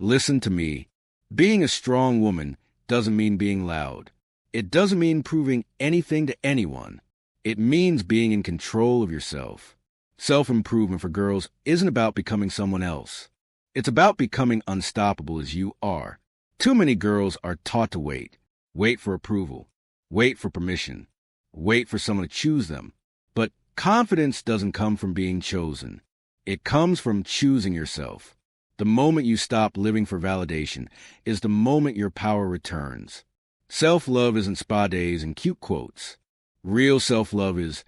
Listen to me. Being a strong woman doesn't mean being loud. It doesn't mean proving anything to anyone. It means being in control of yourself. Self-improvement for girls isn't about becoming someone else. It's about becoming unstoppable as you are. Too many girls are taught to wait. Wait for approval. Wait for permission. Wait for someone to choose them. But confidence doesn't come from being chosen. It comes from choosing yourself. The moment you stop living for validation is the moment your power returns. Self-love isn't spa days and cute quotes. Real self-love is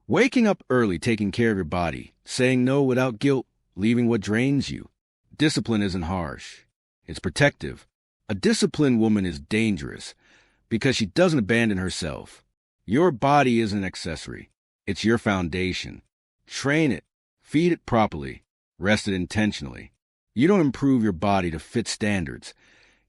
waking up early, taking care of your body, saying no without guilt, leaving what drains you. Discipline isn't harsh. It's protective. A disciplined woman is dangerous because she doesn't abandon herself. Your body isn't an accessory. It's your foundation. Train it. Feed it properly. Rest it intentionally. You don't improve your body to fit standards.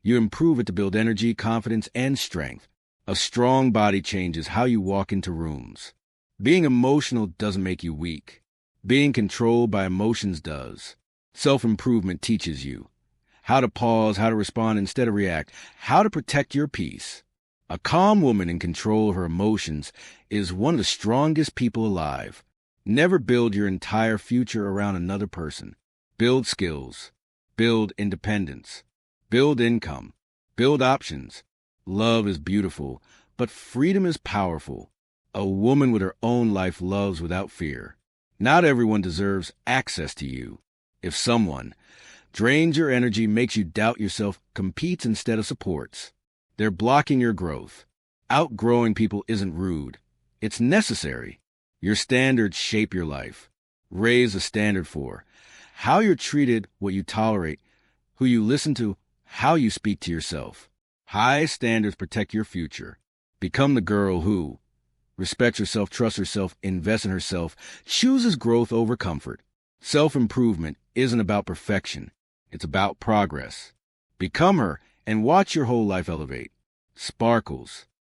You improve it to build energy, confidence, and strength. A strong body changes how you walk into rooms. Being emotional doesn't make you weak. Being controlled by emotions does. Self-improvement teaches you how to pause, how to respond instead of react, how to protect your peace. A calm woman in control of her emotions is one of the strongest people alive. Never build your entire future around another person. Build skills. Build independence. Build income. Build options. Love is beautiful, but freedom is powerful. A woman with her own life loves without fear. Not everyone deserves access to you. If someone drains your energy, makes you doubt yourself, competes instead of supports, they're blocking your growth. Outgrowing people isn't rude. It's necessary. Your standards shape your life. Raise a standard for how you're treated, what you tolerate, who you listen to, how you speak to yourself. High standards protect your future. Become the girl who respects herself, trusts herself, invests in herself, chooses growth over comfort. Self-improvement isn't about perfection. It's about progress. Become her and watch your whole life elevate. Sparkles.